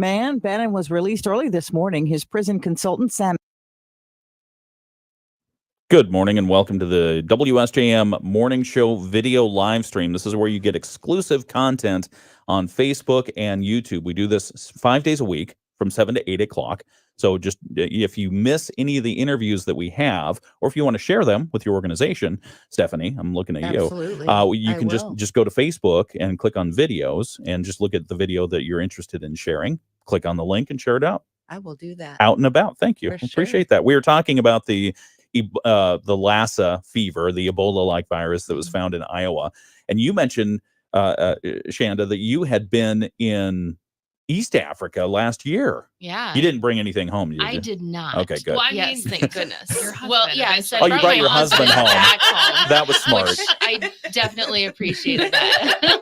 man. Bannon was released early this morning. His prison consultant, Sam. Good morning and welcome to the WSJM Morning Show video live stream. This is where you get exclusive content on Facebook and YouTube. We do this 5 days a week from 7 to 8 o'clock. So just if you miss any of the interviews that we have, or if you want to share them with your organization, Stephanie, I'm looking at Absolutely. you can just go to Facebook and click on videos and just look at the video that you're interested in sharing. Click on the link and share it out. I will do that. Out and about. Thank you. Appreciate that. We were talking about the Lassa fever, the Ebola-like virus that was found in Iowa. And you mentioned, Shanda, that you had been in East Africa last year. Yeah. You didn't bring anything home, did you? I did not. Okay, good. Well, I mean, thank goodness. Well, yeah. So you brought your husband home. Back home. That was smart. Which I definitely appreciated that.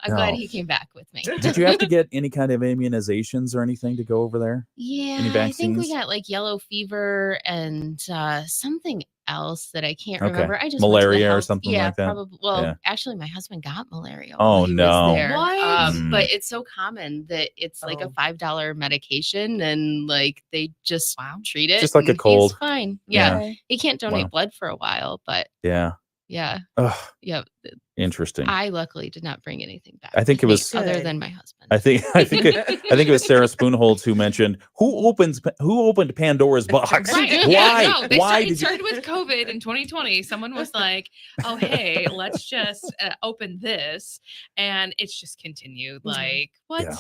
I'm glad he came back with me. Did you have to get any kind of immunizations or anything to go over there? Yeah, Any I think we vaccines? got like yellow fever and something else that I can't remember. I just Malaria or something yeah, like that? Probably. Well, Yeah. actually, my husband got malaria. Oh, while he no. Was there. What? But it's so common that it's like a $5 medication, and like they just treat it. Just like a and cold. He's fine. Yeah. Yeah, he can't donate Wow. blood for a while, but Yeah. yeah, Ugh, yeah. interesting. I luckily did not bring anything back. I think it with me was- other than my husband. I think it was Sarah Spoonholtz who mentioned who opened Pandora's box. Right. Why? Yeah, no, Why it did you? started with COVID in 2020. Someone was like, "Oh, hey, let's just open this," and it's just continued. Like, what? Yeah.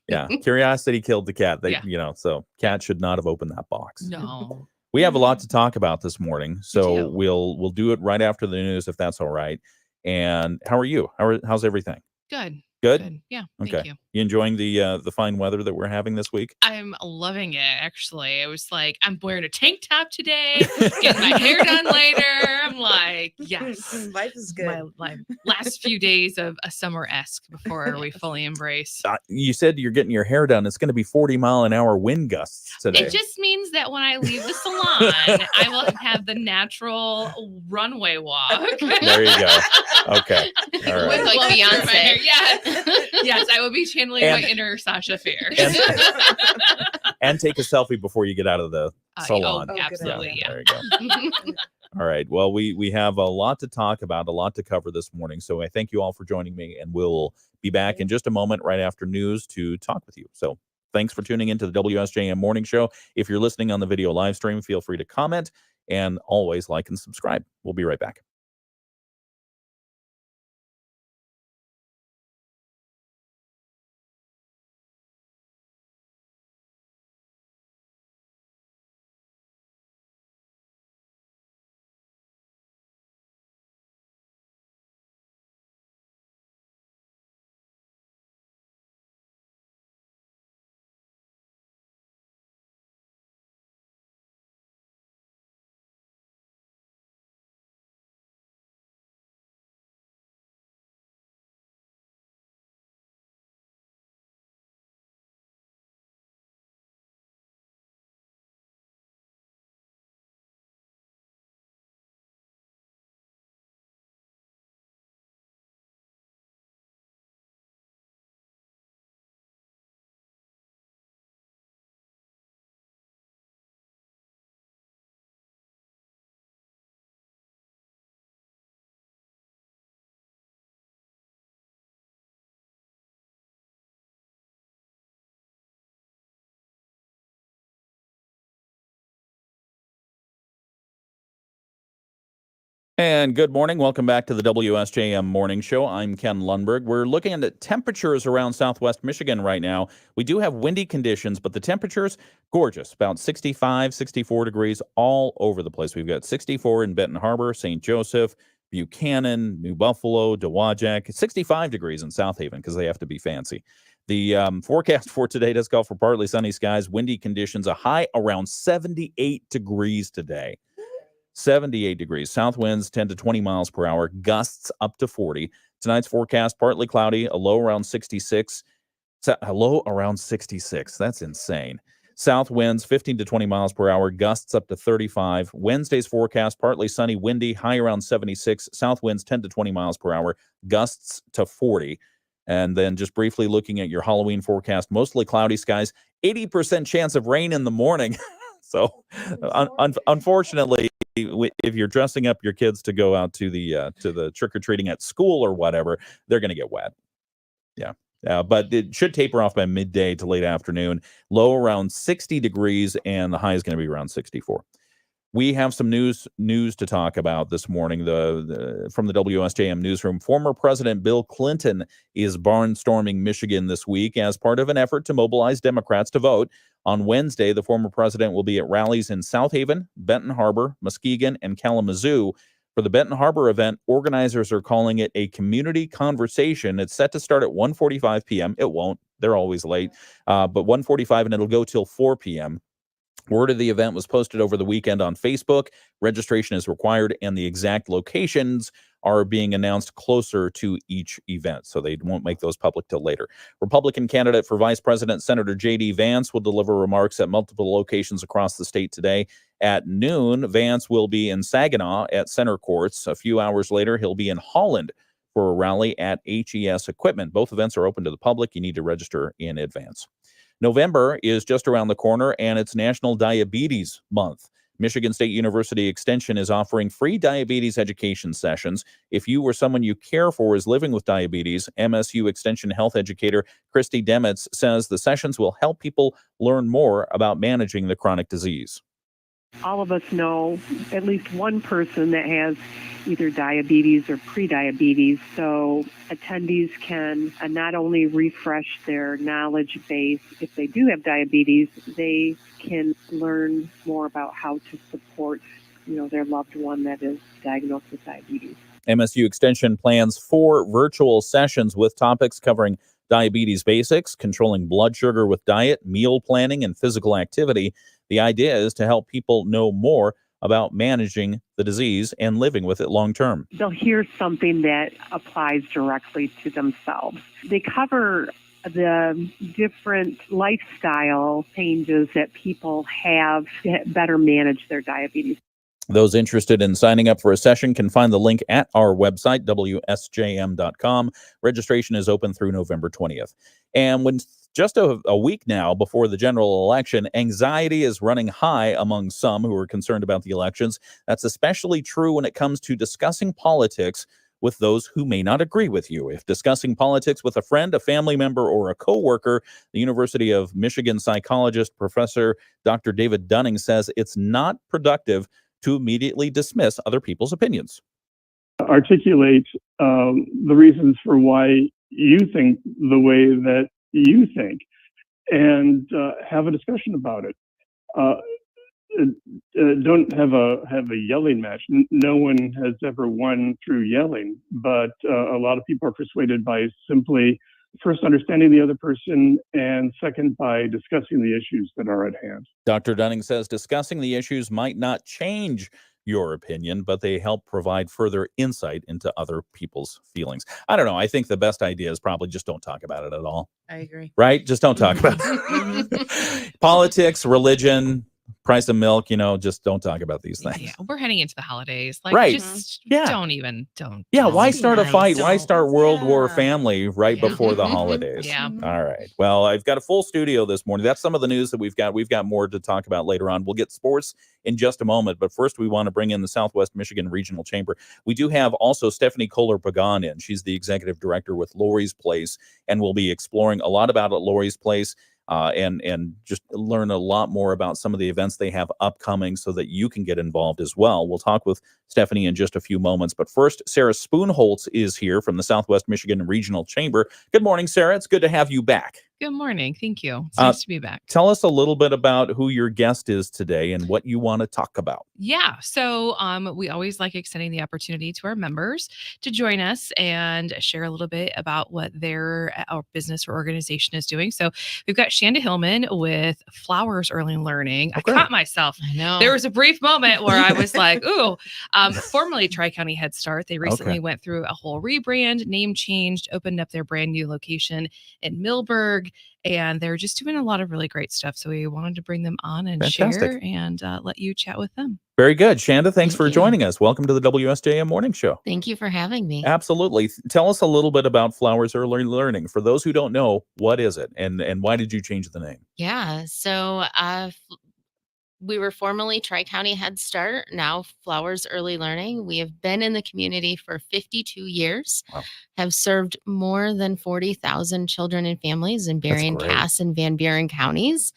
Yeah, curiosity killed the cat. They, Yeah. so cat should not have opened that box. No. We have a lot to talk about this morning, so do. we'll do it right after the news if that's all right. And how are you? How's everything? Good. Good? Yeah. Okay. Thank you. You enjoying the fine weather that we're having this week? I'm loving it. Actually, I was like, I'm wearing a tank top today, getting my hair done later. I'm like, yes. Life is good. My last few days of a summer-esque before we fully embrace. You said you're getting your hair done. It's going to be 40-mile-an-hour wind gusts today. It just means that when I leave the salon, I will have the natural runway walk. There you go. Okay. All right. With like Love through my hair. Beyonce. Yes. Yes, I will be channeling And- my inner Sasha Fierce. And take a selfie before you get out of the salon. good absolutely. Yeah. There you go. All right. Well, we have a lot to talk about, a lot to cover this morning. So I thank you all for joining me, and we'll be back in just a moment right after news to talk with you. So thanks for tuning into the WSJM Morning Show. If you're listening on the video live stream, feel free to comment and always like and subscribe. We'll be right back. And good morning. Welcome back to the WSJM Morning Show. I'm Ken Lundberg. We're looking at temperatures around Southwest Michigan right now. We do have windy conditions, but the temperatures, gorgeous, about 65, 64 degrees all over the place. We've got 64 in Benton Harbor, St. Joseph, Buchanan, New Buffalo, Dowagiac, 65 degrees in South Haven because they have to be fancy. The forecast for today does call for partly sunny skies, windy conditions, a high around 78 degrees today. 78 degrees. South winds 10 to 20 miles per hour, gusts up to 40. Tonight's forecast, partly cloudy, a low around 66. A low around 66. That's insane. South winds 15 to 20 miles per hour, gusts up to 35. Wednesday's forecast, partly sunny, windy, high around 76. South winds 10 to 20 miles per hour, gusts to 40. And then just briefly looking at your Halloween forecast, mostly cloudy skies, 80% chance of rain in the morning. So unfortunately, if you're dressing up your kids to go out to the trick-or-treating at school or whatever, they're going to get wet. Yeah. But it should taper off by midday to late afternoon. Low around 60 degrees, and the high is going to be around 64. We have some news to talk about this morning. From the WSJM Newsroom, former President Bill Clinton is barnstorming Michigan this week as part of an effort to mobilize Democrats to vote. On Wednesday, the former president will be at rallies in South Haven, Benton Harbor, Muskegon, and Kalamazoo. For the Benton Harbor event, organizers are calling it a community conversation. It's set to start at 1:45 p.m. It won't. They're always late. But 1:45, and it'll go till 4 p.m. Word of the event was posted over the weekend on Facebook. Registration is required, and the exact locations are being announced closer to each event, so they won't make those public till later. Republican candidate for Vice President Senator J.D. Vance will deliver remarks at multiple locations across the state today. At noon, Vance will be in Saginaw at Center Courts. A few hours later, he'll be in Holland for a rally at HES Equipment. Both events are open to the public. You need to register in advance. November is just around the corner, and it's National Diabetes Month. Michigan State University Extension is offering free diabetes education sessions. If you or someone you care for is living with diabetes, MSU Extension health educator Christy Demitz says the sessions will help people learn more about managing the chronic disease. All of us know at least one person that has either diabetes or prediabetes, so attendees can not only refresh their knowledge base. If they do have diabetes, they can learn more about how to support, their loved one that is diagnosed with diabetes. MSU Extension plans 4 virtual sessions with topics covering diabetes basics, controlling blood sugar with diet, meal planning, and physical activity. The idea is to help people know more about managing the disease and living with it long term. They'll hear something that applies directly to themselves. They cover the different lifestyle changes that people have to better manage their diabetes. Those interested in signing up for a session can find the link at our website, WSJM.com. Registration is open through November 20th. And when just a week now before the general election, anxiety is running high among some who are concerned about the elections. That's especially true when it comes to discussing politics with those who may not agree with you. If discussing politics with a friend, a family member, or a coworker, the University of Michigan psychologist, Professor Dr. David Dunning says it's not productive to immediately dismiss other people's opinions. Articulate the reasons for why you think the way that you think, and have a discussion about it. Don't have a yelling match. No one has ever won through yelling, but a lot of people are persuaded by simply first understanding the other person, and second by discussing the issues that are at hand. Dr. Dunning says discussing the issues might not change your opinion, but they help provide further insight into other people's feelings. I don't know. I think the best idea is probably just don't talk about it at all. I agree. Right? Just don't talk about it. Politics, religion, price of milk, just don't talk about these things. Yeah, we're heading into the holidays. Right. Just Yeah. don't. Yeah, why start a nice. fight? Why start World War Yeah. family right Yeah. before the holidays? Yeah. All right. Well, I've got a full studio this morning. That's some of the news that we've got. We've got more to talk about later on. We'll get sports in just a moment, but first we want to bring in the Southwest Michigan Regional Chamber. We do have also Stephanie Kohler-Pagan in. She's the executive director with Lory's Place, and we'll be exploring a lot about Lory's Place. And just learn a lot more about some of the events they have upcoming so that you can get involved as well. We'll talk with Stephanie in just a few moments. But first, Sarah Spoonholtz is here from the Southwest Michigan Regional Chamber. Good morning, Sarah. It's good to have you back. Good morning. Thank you. It's nice to be back. Tell us a little bit about who your guest is today and what you want to talk about. Yeah. So we always like extending the opportunity to our members to join us and share a little bit about what their business or organization is doing. So we've got Shanda Hillman with Flowers Early Learning. Okay. I caught myself. I know. There was a brief moment where I was like, ooh, formerly Tri-County Head Start. They recently went through a whole rebrand, name changed, opened up their brand new location in Millburg. and they're just doing a lot of really great stuff. So we wanted to bring them on and Fantastic. share and let you chat with them. Very good. Shanda, thanks for Thank you. joining us. Welcome to the WSJM Morning Show. Thank you for having me. Absolutely. Tell us a little bit about Flowers Early Learning. For those who don't know, what is it and why did you change the name? Yeah. So we were formerly Tri-County Head Start, now Flowers Early Learning. We have been in the community for 52 years, Wow. have served more than 40,000 children and families in Berrien, great. Cass, and Van Buren counties.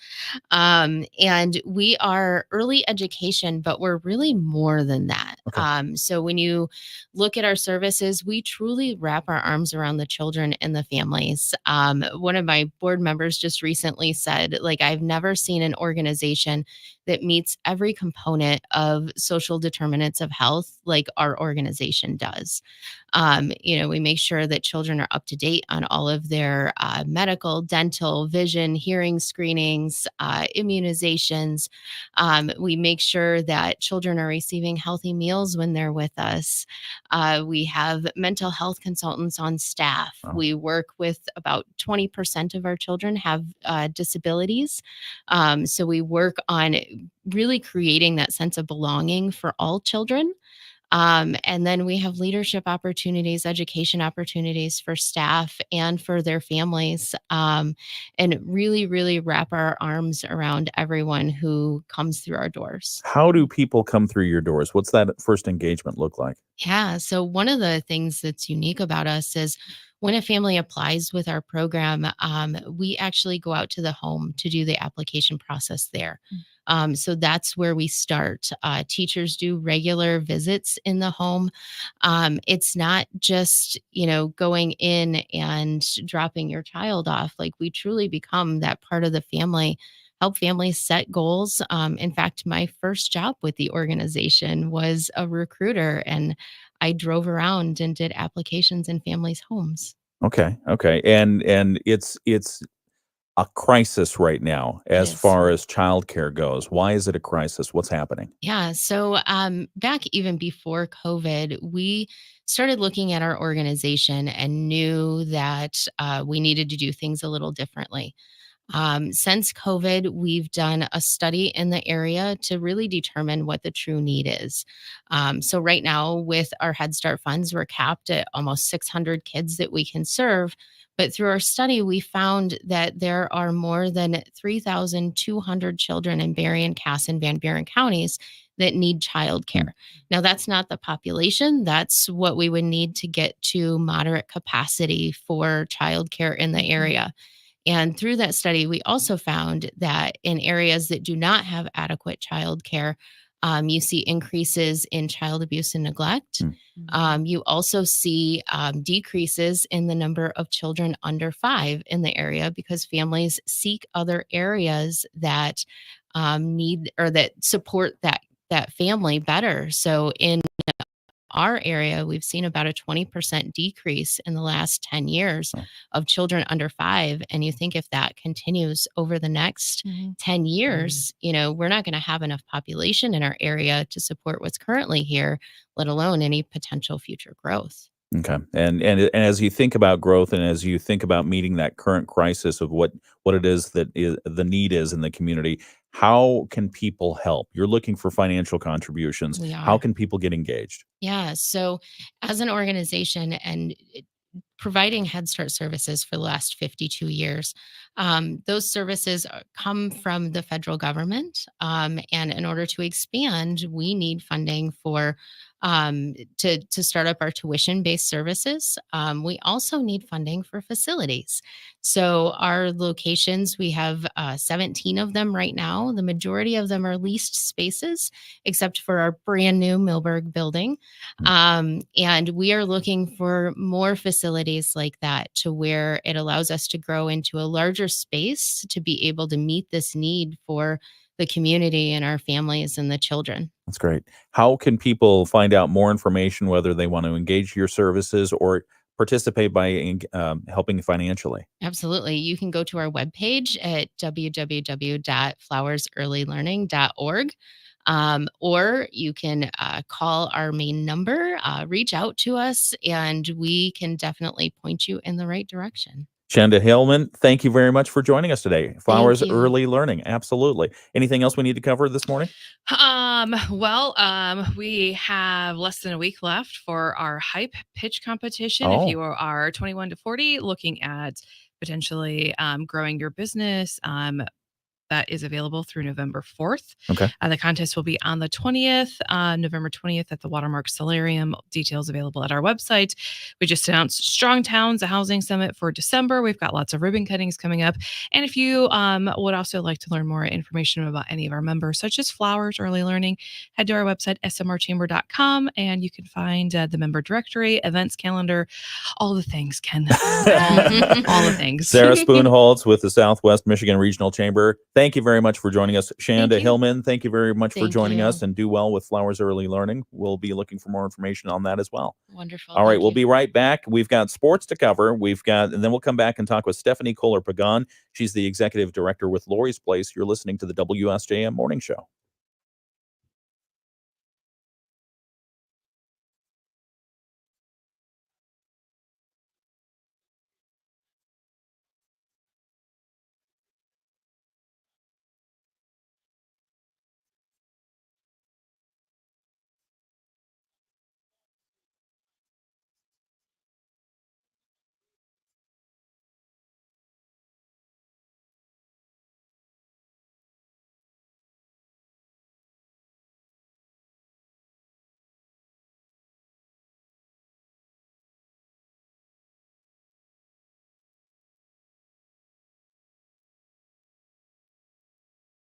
And we are early education, but we're really more than that. Okay. So when you look at our services, we truly wrap our arms around the children and the families. One of my board members just recently said, like, I've never seen an organization that meets every component of social determinants of health like our organization does. We make sure that children are up to date on all of their medical, dental, vision, hearing screenings, immunizations. We make sure that children are receiving healthy meals when they're with us. We have mental health consultants on staff. Wow. We work with about 20% of our children have disabilities. So we work on really creating that sense of belonging for all children. And then we have leadership opportunities, education opportunities for staff and for their families, and really, really wrap our arms around everyone who comes through our doors. How do people come through your doors? What's that first engagement look like? Yeah. So one of the things that's unique about us is when a family applies with our program, we actually go out to the home to do the application process there. So that's where we start. Teachers do regular visits in the home. It's not just, going in and dropping your child off. Like, we truly become that part of the family, help families set goals. In fact, my first job with the organization was a recruiter, and I drove around and did applications in families' homes. Okay. And it's a crisis right now It as is. far as childcare goes. Why is it a crisis? What's happening? Yeah. So back even before COVID, we started looking at our organization and knew that we needed to do things a little differently. Since COVID, we've done a study in the area to really determine what the true need is. So right now, with our Head Start funds, we're capped at almost 600 kids that we can serve. But through our study, we found that there are more than 3,200 children in Berrien, Cass, and Van Buren counties that need childcare. Now, that's not the population. That's what we would need to get to moderate capacity for childcare in the area. And through that study, we also found that in areas that do not have adequate childcare, you see increases in child abuse and neglect. You also see decreases in the number of children under 5 in the area because families seek other areas that need or that support that family better. So in our area, we've seen about a 20% decrease in the last 10 years of children under 5. And you think if that continues over the next 10 years, we're not going to have enough population in our area to support what's currently here, let alone any potential future growth. Okay. And as you think about growth and as you think about meeting that current crisis of what it is that the need is in the community, how can people help? You're looking for financial contributions. We are. How can people get engaged? Yeah. So as an organization and providing Head Start services for the last 52 years, those services come from the federal government. And in order to expand, we need funding for to start up our tuition-based services. We also need funding for facilities. So our locations, we have 17 of them right now. The majority of them are leased spaces, except for our brand new Millburg building. And we are looking for more facilities like that to where it allows us to grow into a larger space to be able to meet this need for the community and our families and the children. That's great. How can people find out more information, whether they want to engage your services or participate by helping financially? Absolutely. You can go to our webpage at www.flowersearlylearning.org. Or you can call our main number, reach out to us, and we can definitely point you in the right direction. Shanda Hillman, thank you very much for joining us today. Flowers you. Early Learning. Absolutely. Anything else we need to cover this morning? We have less than a week left for our hype pitch competition. If you are 21 to 40 looking at potentially growing your business, that is available through November 4th. Okay. The contest will be on the 20th, November 20th at the Watermark Solarium. Details available at our website. We just announced Strong Towns, a housing summit for December. We've got lots of ribbon cuttings coming up. And if you would also like to learn more information about any of our members, such as Flowers Early Learning, head to our website, smrchamber.com, and you can find the member directory, events calendar, all the things, Ken. all the things. Sarah Spoonholtz with the Southwest Michigan Regional Chamber. Thank you very much for joining us. Shanda Hillman, thank you very much for joining us, and do well with Flowers Early Learning. We'll be looking for more information on that as well. Wonderful. All right, we'll be right back. We've got sports to cover. And then we'll come back and talk with Stephanie Kohler-Pagan. She's the executive director with Lory's Place. You're listening to the WSJM Morning Show.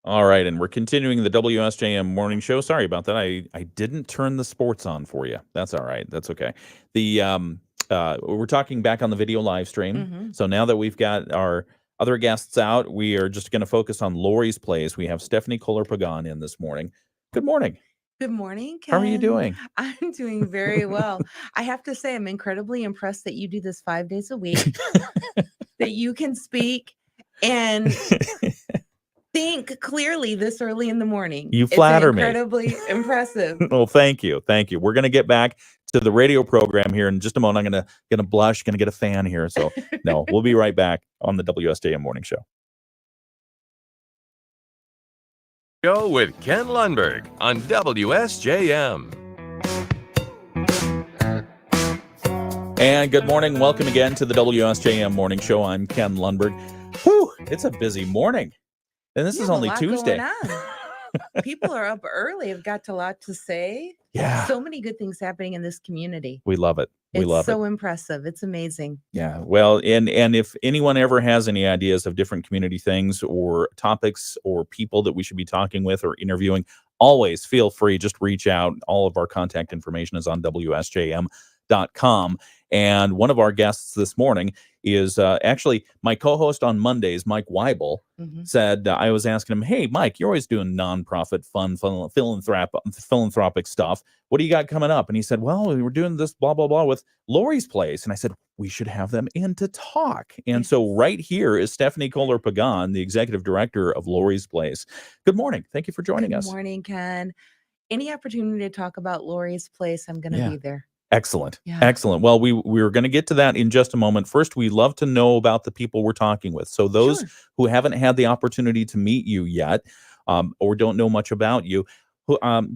All right, and we're continuing the WSJM Morning Show. Sorry about that. I didn't turn the sports on for you. That's all right. That's okay. We're talking back on the video live stream. So now that we've got our other guests out, we are just going to focus on Lory's Place. We have Stephanie Kohler-Pagan in this morning. Good morning. Good morning, Ken. How are you doing? I'm doing very well. I have to say, I'm incredibly impressed that you do this 5 days a week, that you can speak and think clearly this early in the morning. You flatter me. It's incredibly impressive. Well, thank you. Thank you. We're going to get back to the radio program here in just a moment. I'm going to blush, going to get a fan here. So no, we'll be right back on the WSJM Morning Show. Go with Ken Lundberg on WSJM. And good morning. Welcome again to the WSJM Morning Show. I'm Ken Lundberg. Whew, it's a busy morning. And this is only Tuesday. People are up early. Have got a lot to say. Yeah. So many good things happening in this community. We love it. It's so impressive. It's amazing. Yeah. Well, and if anyone ever has any ideas of different community things or topics or people that we should be talking with or interviewing, always feel free. Just reach out. All of our contact information is on WSJM.com. And one of our guests this morning is actually my co-host on Mondays, Mike Weibel, said, I was asking him, hey, Mike, you're always doing nonprofit, fun philanthropic stuff. What do you got coming up? And he said, well, we were doing this blah, blah, blah with Lory's Place. And I said, we should have them in to talk. And so right here is Stephanie Kohler-Pagan, the executive director of Lory's Place. Good morning. Thank you for joining us. Good morning, Ken. Any opportunity to talk about Lory's Place, I'm going to be there. Excellent. Yeah. Excellent. Well, we're going to get to that in just a moment. First, we love to know about the people we're talking with. So those who haven't had the opportunity to meet you yet or don't know much about you,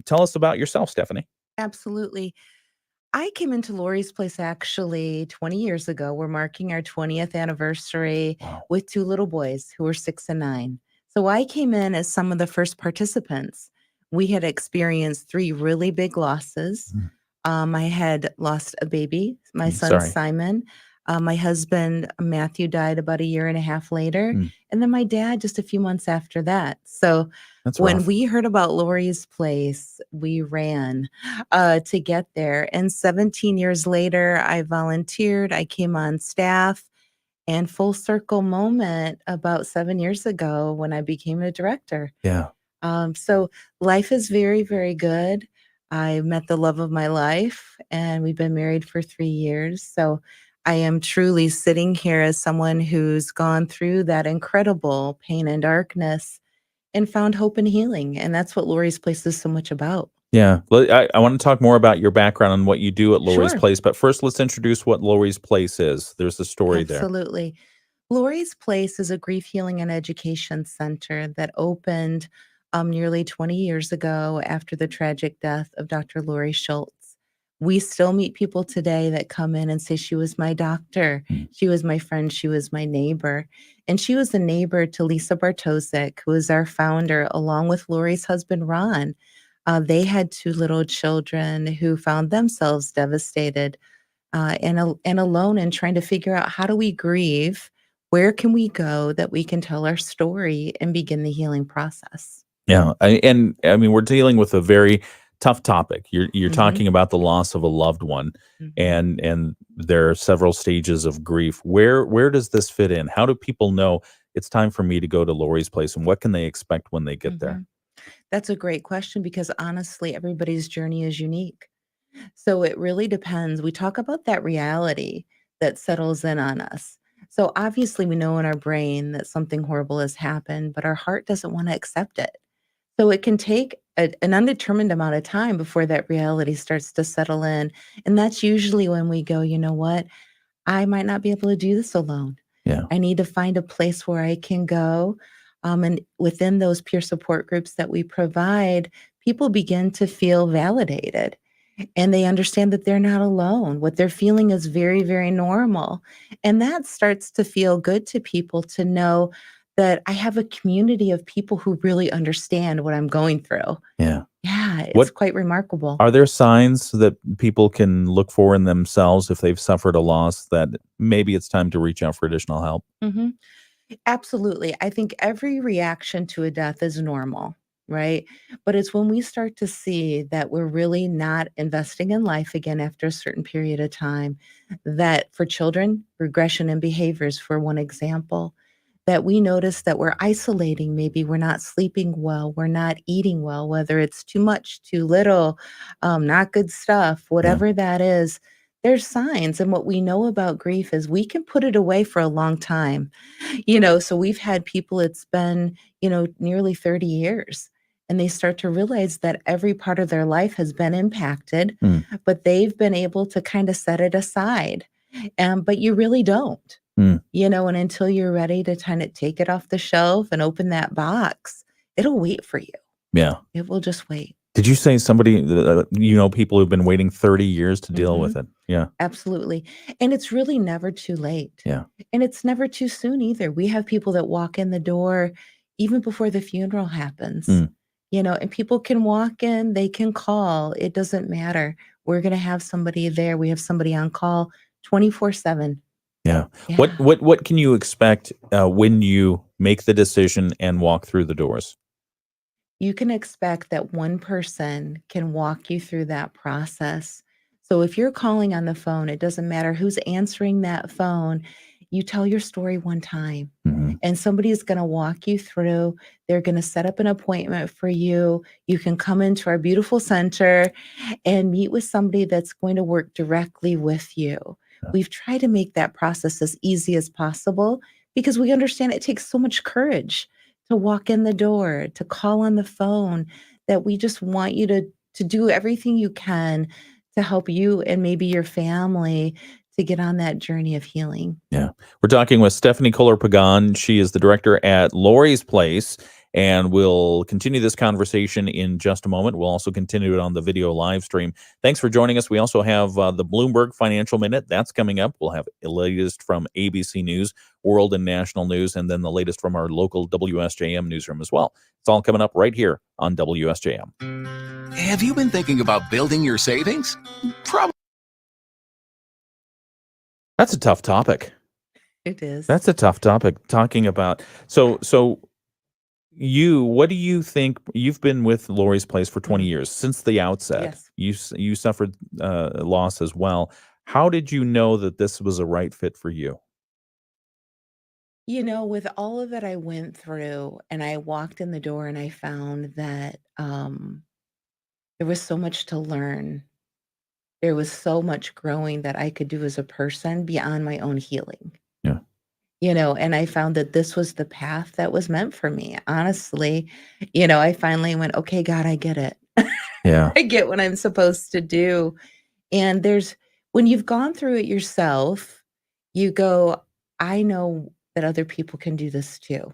tell us about yourself, Stephanie. Absolutely. I came into Lory's Place actually 20 years ago. We're marking our 20th anniversary with two little boys who were 6 and 9. So I came in as some of the first participants. We had experienced 3 really big losses. I had lost a baby, my son Simon. My husband Matthew died about 1.5 years later, and then my dad just a few months after that. So when we heard about Lory's Place, we ran to get there. And 17 years later, I volunteered. I came on staff, and full circle moment about 7 years ago when I became a director. Yeah. So life is very, very good. I met the love of my life, and we've been married for 3 years. So I am truly sitting here as someone who's gone through that incredible pain and darkness and found hope and healing. And that's what Lory's Place is so much about. Yeah. I want to talk more about your background and what you do at Lory's Place. But first, let's introduce what Lory's Place is. There's a story there. Absolutely. Lory's Place is a grief healing and education center that opened nearly 20 years ago after the tragic death of Dr. Lory Schultz. We still meet people today that come in and say, she was my doctor, she was my friend, she was my neighbor. And she was a neighbor to Lisa Bartosik, who is our founder, along with Lory's husband, Ron. They had two little children who found themselves devastated and alone and trying to figure out, how do we grieve? Where can we go that we can tell our story and begin the healing process? Yeah, I mean, we're dealing with a very tough topic. You're Mhm. talking about the loss of a loved one, Mhm. and there are several stages of grief. Where does this fit in? How do people know it's time for me to go to Lory's Place, and what can they expect when they get there? Mhm. That's a great question, because honestly, everybody's journey is unique. So it really depends. We talk about that reality that settles in on us. So obviously, we know in our brain that something horrible has happened, but our heart doesn't want to accept it. So it can take an undetermined amount of time before that reality starts to settle in. And that's usually when we go, you know what? I might not be able to do this alone. Yeah. I need to find a place where I can go. And within those peer support groups that we provide, people begin to feel validated and they understand that they're not alone. What they're feeling is very, very normal. And that starts to feel good to people, to know that I have a community of people who really understand what I'm going through. Yeah. Yeah, it's What quite remarkable. are there signs that people can look for in themselves if they've suffered a loss that maybe it's time to reach out for additional help? Mhm. Absolutely. I think every reaction to a death is normal, right? But it's when we start to see that we're really not investing in life again after a certain period of time, that for children, regression in behaviors, for one example, that we notice that we're isolating. Maybe we're not sleeping well, we're not eating well, whether it's too much, too little, not good stuff, whatever that is. There's signs. And what we know about grief is we can put it away for a long time. So we've had people, it's been, nearly 30 years, and they start to realize that every part of their life has been impacted, Mm. but they've been able to kind of set it aside. But you really don't, Mm. and until you're ready to kind of take it off the shelf and open that box, it'll wait for you. Yeah. It will just wait. Did you say somebody, people who've been waiting 30 years to deal with it? Yeah. Absolutely. And it's really never too late. Yeah. And it's never too soon either. We have people that walk in the door even before the funeral happens. Mm. And people can walk in, they can call. It doesn't matter. We're going to have somebody there. We have somebody on call 24/7. Yeah. Yeah. What can you expect when you make the decision and walk through the doors? You can expect that one person can walk you through that process. So if you're calling on the phone, it doesn't matter who's answering that phone. You tell your story one time, Mhm. and somebody is going to walk you through. They're going to set up an appointment for you. You can come into our beautiful center and meet with somebody that's going to work directly with you. Yeah. We've tried to make that process as easy as possible because we understand it takes so much courage to walk in the door, to call on the phone, that we just want you to do everything you can to help you and maybe your family to get on that journey of healing. Yeah. We're talking with Stephanie Kohler-Pagan. She is the director at Lory's Place, and we'll continue this conversation in just a moment. We'll also continue it on the video live stream. Thanks for joining us. We also have the Bloomberg Financial Minute. That's coming up. We'll have the latest from ABC News, world and national news, and then the latest from our local WSJM newsroom as well. It's all coming up right here on WSJM. Have you been thinking about building your savings? Probably. That's a tough topic. It is. That's a tough topic, talking about. So what do you think? You've been with Lory's Place for 20 years, since the outset. Yes. You suffered loss as well. How did you know that this was a right fit for you? With all of that I went through, and I walked in the door and I found that there was so much to learn. There was so much growing that I could do as a person beyond my own healing. Yeah. And I found that this was the path that was meant for me. Honestly, I finally went, okay, God, I get it. Yeah. I get what I'm supposed to do. And when you've gone through it yourself, you go, I know that other people can do this too.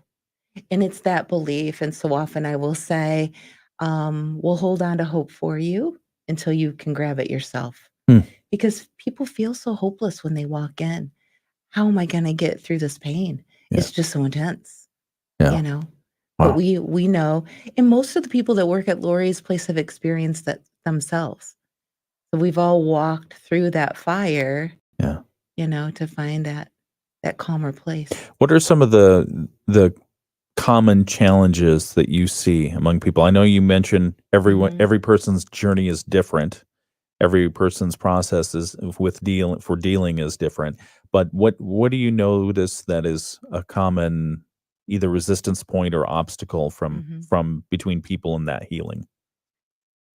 And it's that belief. And so often I will say, we'll hold on to hope for you until you can grab it yourself. Hmm. Because people feel so hopeless when they walk in. How am I going to get through this pain? Yeah. It's just so intense, Yeah. you know. Wow. But we know, and most of the people that work at Lory's place have experienced that themselves. So we've all walked through that fire, Yeah. you know, to find that calmer place. What are some of the common challenges that you see among people? I know you mentioned every person's journey is different. Every person's process is dealing is different. But what do you notice that is a common either resistance point or obstacle from between people in that healing?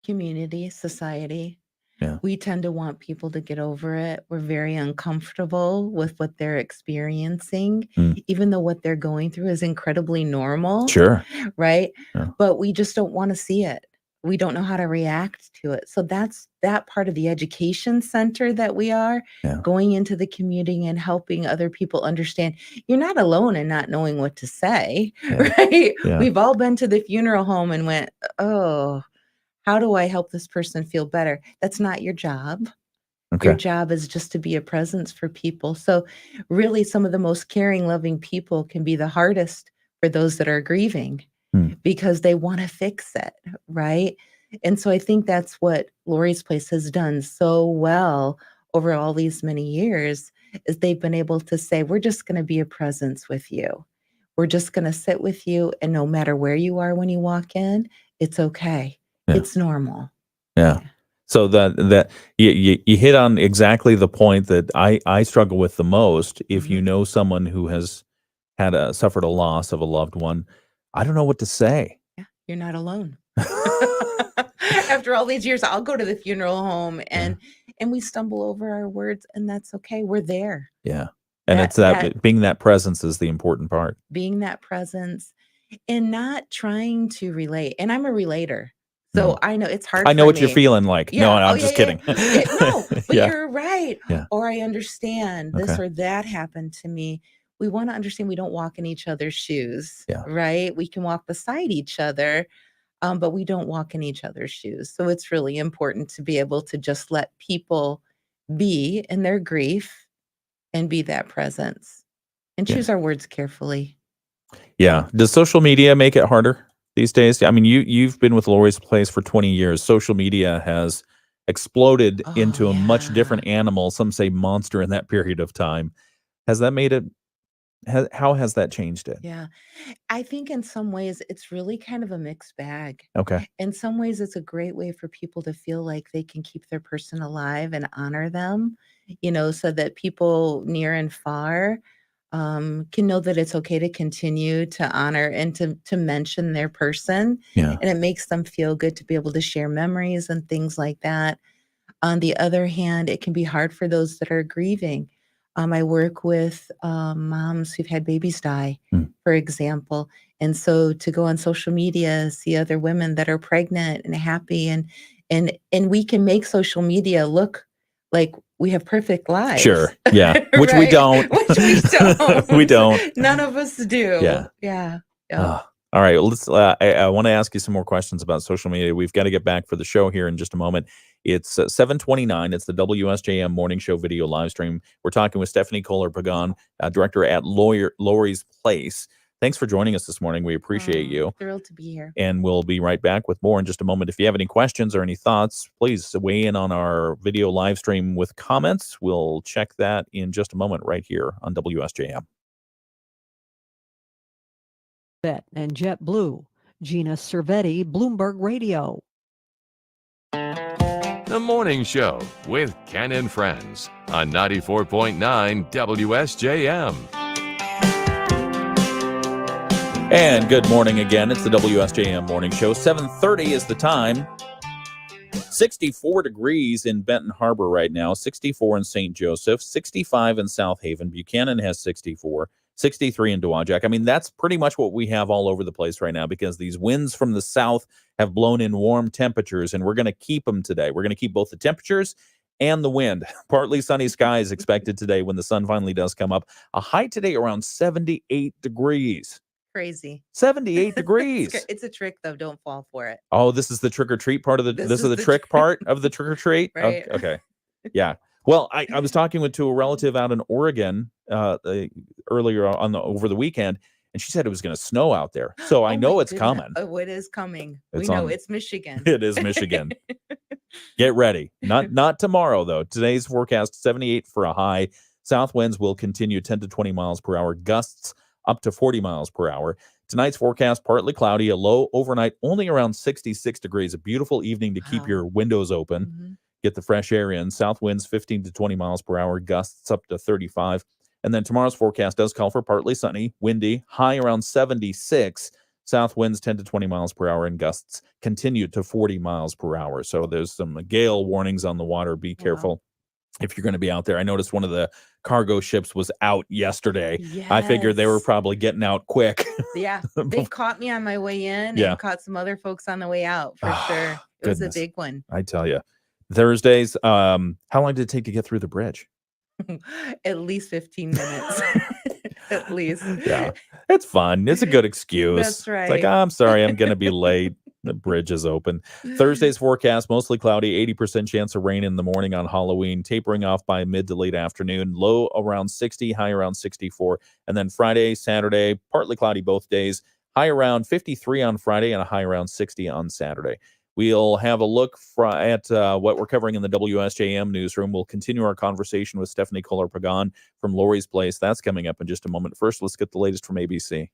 Community, society. Yeah. We tend to want people to get over it. We're very uncomfortable with what they're experiencing, even though what they're going through is incredibly normal. Sure. Right? Yeah. But we just don't want to see it. We don't know how to react to it. So that's that part of the education center that we are going into the community and helping other people understand you're not alone in not knowing what to say, right? Yeah. We've all been to the funeral home and went, oh, how do I help this person feel better? That's not your job. Okay. Your job is just to be a presence for people. So really some of the most caring, loving people can be the hardest for those that are grieving because they want to fix it, right? And so I think that's what Lory's Place has done so well over all these many years is they've been able to say, we're just going to be a presence with you. We're just going to sit with you. And no matter where you are when you walk in, it's okay. Yeah. It's normal. Yeah. So that you hit on exactly the point that I struggle with the most. If you know someone who has suffered a loss of a loved one, I don't know what to say. Yeah, you're not alone. After all these years, I'll go to the funeral home and we stumble over our words, and that's okay. We're there. Yeah. And it's that being that presence is the important part. Being that presence and not trying to relate. And I'm a relater. So I know it's hard. I know for what me. you're feeling like. Yeah. No, I'm just kidding. No, but Yeah. you're right. Yeah. Or I understand this or that happened to me. We want to understand we don't walk in each other's shoes, right? We can walk beside each other, but we don't walk in each other's shoes. So it's really important to be able to just let people be in their grief and be that presence and choose our words carefully. Yeah. Does social media make it harder these days? I mean, you've been with Lory's Place for 20 years. Social media has exploded into a much different animal. Some say monster in that period of time. Has that made it? How has that changed it? Yeah. I think in some ways it's really kind of a mixed bag. Okay. In some ways it's a great way for people to feel like they can keep their person alive and honor them, you know, so that people near and far can know that it's okay to continue to honor and to mention their person. Yeah. And it makes them feel good to be able to share memories and things like that. On the other hand, it can be hard for those that are grieving. I work with moms who've had babies die, for example. And so to go on social media, see other women that are pregnant and happy and we can make social media look like we have perfect lives. Sure. Yeah. Which we don't. Which we don't. We don't. None of us do. Yeah. Yeah. All right. Well, let's. I want to ask you some more questions about social media. We've got to get back for the show here in just a moment. It's 7:29. It's the WSJM Morning Show video live stream. We're talking with Stephanie Kohler-Pagan, director at Lory's Place. Thanks for joining us this morning. We appreciate you. Thrilled to be here. And we'll be right back with more in just a moment. If you have any questions or any thoughts, please weigh in on our video live stream with comments. We'll check that in just a moment right here on WSJM. And JetBlue. Gina Cervetti, Bloomberg Radio. The Morning Show with Ken and Friends on 94.9 WSJM. And good morning again. It's the WSJM Morning Show. 7:30 is the time. 64 degrees in Benton Harbor right now, 64 in St. Joseph, 65 in South Haven. Buchanan has 64, 63 in Dowagiac. I mean, that's pretty much what we have all over the place right now because these winds from the south have blown in warm temperatures, and we're going to keep them today. We're going to keep both the temperatures and the wind. Partly sunny skies expected today when the sun finally does come up. A high today around 78 degrees. Crazy. 78 degrees. It's a trick, though. Don't fall for it. Oh, this is the trick or treat part of the. This is the trick part of the trick or treat. Right. Okay. Yeah. Well, I was talking to a relative out in Oregon earlier over the weekend, and she said it was going to snow out there. So I know it's coming. Oh, it is coming. It's we know it's Michigan. It is Michigan. Get ready. Not tomorrow though. Today's forecast 78 for a high. South winds will continue 10 to 20 miles per hour. Gusts up to 40 miles per hour. Tonight's forecast partly cloudy. A low overnight only around 66 degrees. A beautiful evening to keep your windows open. Mm-hmm. Get the fresh air in. South winds 15 to 20 miles per hour. Gusts up to 35. And then tomorrow's forecast does call for partly sunny, windy, high around 76. South winds 10 to 20 miles per hour, and gusts continue to 40 miles per hour. So there's some gale warnings on the water. Be careful if you're going to be out there. I noticed one of the cargo ships was out yesterday. Yes. I figured they were probably getting out quick. Yeah. They caught me on my way in and caught some other folks on the way out for sure. It was a big one. I tell you. Thursdays, how long did it take to get through the bridge? At least 15 minutes. At least. Yeah. It's fun. It's a good excuse. That's right. It's like, I'm sorry, I'm going to be late. The bridge is open. Thursday's forecast, mostly cloudy, 80% chance of rain in the morning on Halloween, tapering off by mid to late afternoon, low around 60, high around 64. And then Friday, Saturday, partly cloudy both days, high around 53 on Friday and a high around 60 on Saturday. We'll have a look at what we're covering in the WSJM Newsroom. We'll continue our conversation with Stephanie Kohler-Pagan from Lory's Place. That's coming up in just a moment. First, let's get the latest from ABC.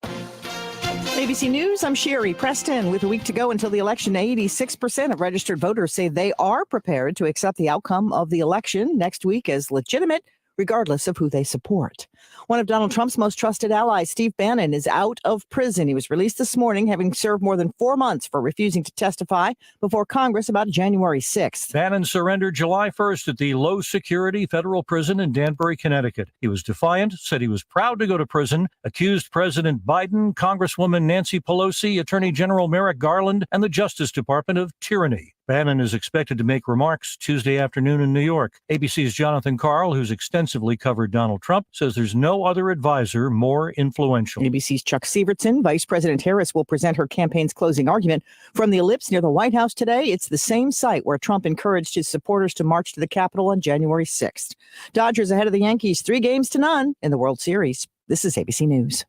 ABC News, I'm Sherry Preston. With a week to go until the election, 86% of registered voters say they are prepared to accept the outcome of the election next week as legitimate, regardless of who they support. One of Donald Trump's most trusted allies, Steve Bannon, is out of prison. He was released this morning, having served more than 4 months for refusing to testify before Congress about January 6th. Bannon surrendered July 1st at the low-security federal prison in Danbury, Connecticut. He was defiant, said he was proud to go to prison, accused President Biden, Congresswoman Nancy Pelosi, Attorney General Merrick Garland, and the Justice Department of tyranny. Bannon is expected to make remarks Tuesday afternoon in New York. ABC's Jonathan Karl, who's extensively covered Donald Trump, says there's no other advisor more influential. ABC's Chuck Sievertson. Vice President Harris will present her campaign's closing argument from the Ellipse near the White House today. It's the same site where Trump encouraged his supporters to march to the Capitol on January 6th. Dodgers ahead of the Yankees 3-0 in the World Series. This is ABC News.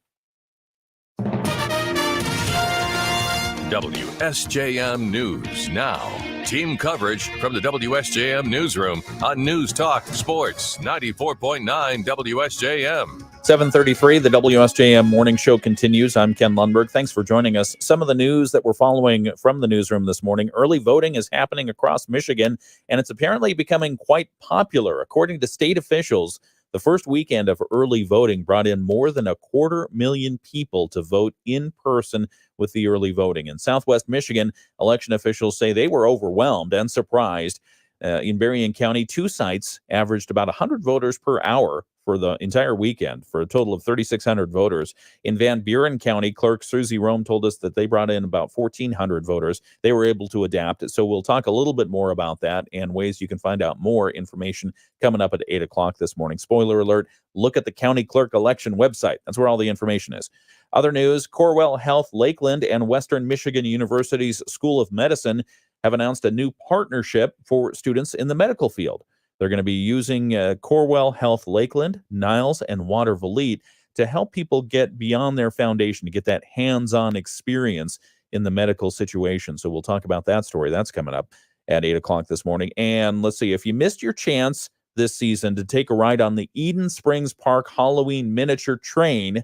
WSJM News Now. Team coverage from the WSJM Newsroom on News Talk Sports 94.9 WSJM. 7:33, the WSJM Morning Show continues. I'm Ken Lundberg. Thanks for joining us. Some of the news that we're following from the newsroom this morning. Early voting is happening across Michigan, and it's apparently becoming quite popular. According to state officials, the first weekend of early voting brought in more than 250,000 people to vote in person with the early voting. In Southwest Michigan, election officials say they were overwhelmed and surprised. In Berrien County, 2 sites averaged about 100 voters per hour for the entire weekend, for a total of 3,600 voters. In Van Buren County, Clerk Susie Rome told us that they brought in about 1,400 voters. They were able to adapt. So we'll talk a little bit more about that and ways you can find out more information coming up at 8 o'clock this morning. Spoiler alert, look at the county clerk election website. That's where all the information is. Other news, Corewell Health Lakeland and Western Michigan University's School of Medicine have announced a new partnership for students in the medical field. They're going to be using Corewell Health Lakeland, Niles, and Water Valete to help people get beyond their foundation, to get that hands-on experience in the medical situation. So we'll talk about that story. That's coming up at 8 o'clock this morning. And let's see, if you missed your chance this season to take a ride on the Eden Springs Park Halloween miniature train,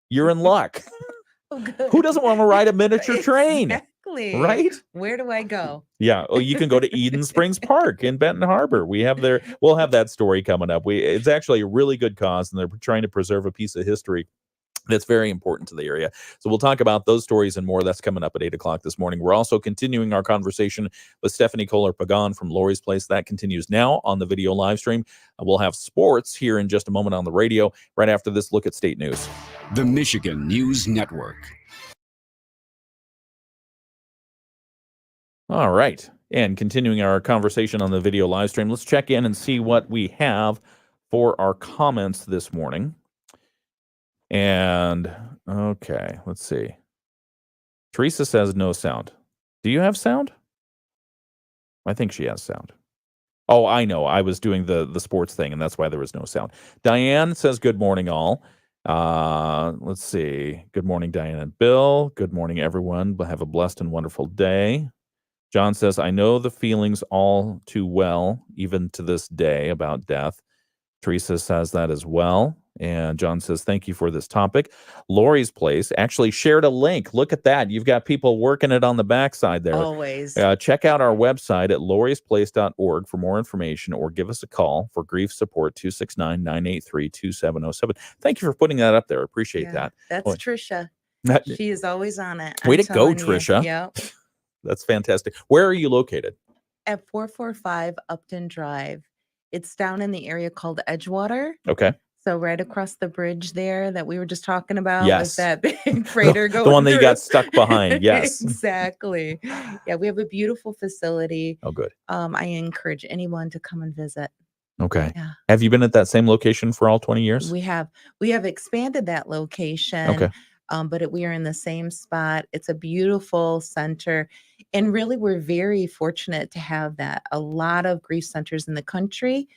you're in luck. Oh, good. Who doesn't want to ride a miniature train? Exactly. Right? Where do I go? Yeah. Oh, you can go to Eden Springs Park in Benton Harbor. We'll have that story coming up. It's actually a really good cause, and they're trying to preserve a piece of history that's very important to the area. So we'll talk about those stories and more. That's coming up at 8 o'clock this morning. We're also continuing our conversation with Stephanie Kohler-Pagan from Lory's Place. That continues now on the video live stream. We'll have sports here in just a moment on the radio. Right after this, look at state news. The Michigan News Network. All right. And continuing our conversation on the video live stream, let's check in and see what we have for our comments this morning. And, okay, let's see. Teresa says no sound. Do you have sound? I think she has sound. Oh, I know. I was doing the sports thing, and that's why there was no sound. Diane says, good morning, all. Let's see. Good morning, Diane and Bill. Good morning, everyone. Have a blessed and wonderful day. John says, I know the feelings all too well, even to this day, about death. Teresa says that as well. And John says, thank you for this topic. Lory's Place actually shared a link. Look at that. You've got people working it on the backside there. Always. Check out our website at lorysplace.org for more information, or give us a call for grief support, 269-983-2707. Thank you for putting that up there. Appreciate that. That's Boy. Trisha. She is always on it. Way I'm to go, telling you. Trisha. Yep. That's fantastic. Where are you located? At 445 Upton Drive. It's down in the area called Edgewater. Okay. So right across the bridge there that we were just talking about Yes. with that big freighter going The one that you got through. stuck behind. Yes. Exactly. Yeah, we have a beautiful facility. Oh, good. I encourage anyone to come and visit. Okay. Yeah. Have you been at that same location for all 20 years? We have expanded that location. Okay. But we are in the same spot. It's a beautiful center. And really, we're very fortunate to have that. A lot of grief centers in the country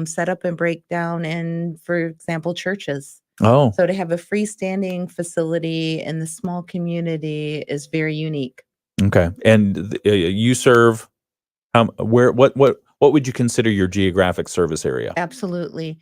set up and break down in, for example, churches. Oh. So to have a freestanding facility in the small community is very unique. Okay. And you serve, what would you consider your geographic service area? Absolutely.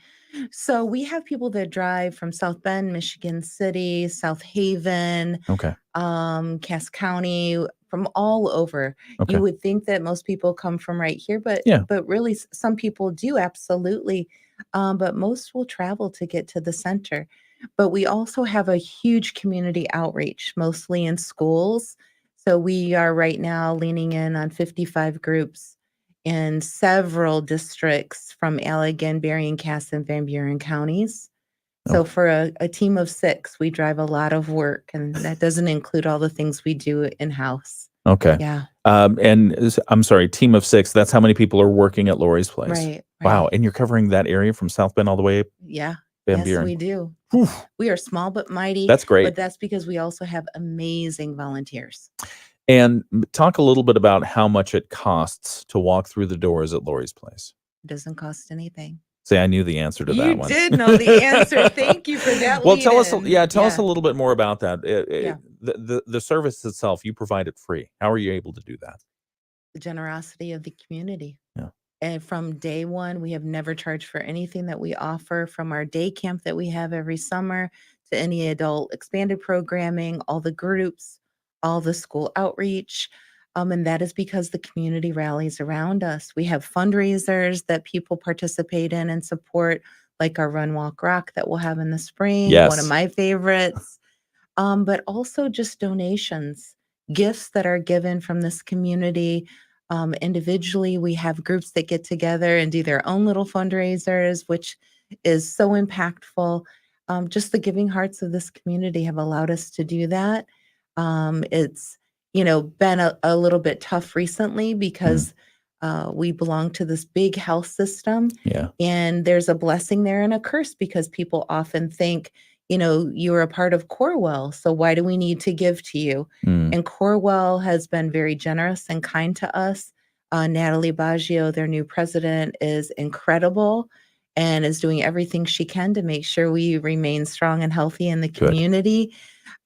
So we have people that drive from South Bend, Michigan City, South Haven, Okay. Cass County, from all over. Okay. You would think that most people come from right here, but Yeah. but really some people do, absolutely. But most will travel to get to the center. But we also have a huge community outreach, mostly in schools. So we are right now leaning in on 55 groups in several districts from Allegan, Berrien, Cass, and Van Buren counties. So for a team of 6, we drive a lot of work, and that doesn't include all the things we do in-house. Okay. Yeah. And I'm sorry, team of 6, that's how many people are working at Lory's Place? Right. Wow. And you're covering that area from South Bend all the way? Yeah. Van Yes, Buren. we do. Whew. We are small but mighty. That's great. But that's because we also have amazing volunteers. And talk a little bit about how much it costs to walk through the doors at Lory's Place. It doesn't cost anything. See, I knew the answer to that You one. did know the answer. Thank you for that. Well, tell us, lead-in. tell us a little bit more about that. Yeah. The service itself, you provide it free. How are you able to do that? The generosity of the community. Yeah. And from day one, we have never charged for anything that we offer, from our day camp that we have every summer to any adult expanded programming, all the groups, all the school outreach. And that is because the community rallies around us. We have fundraisers that people participate in and support, like our Run Walk Rock that we'll have in the spring, one Yes. of my favorites. But also just donations, gifts that are given from this community. Individually, we have groups that get together and do their own little fundraisers, which is so impactful. Just the giving hearts of this community have allowed us to do that. It's been a little bit tough recently because we belong to this big health system. Yeah. And there's a blessing there and a curse, because people often think, you're a part of Corewell, so why do we need to give to you? And Corewell has been very generous and kind to us. Natalie Baggio, their new president, is incredible and is doing everything she can to make sure we remain strong and healthy in the community.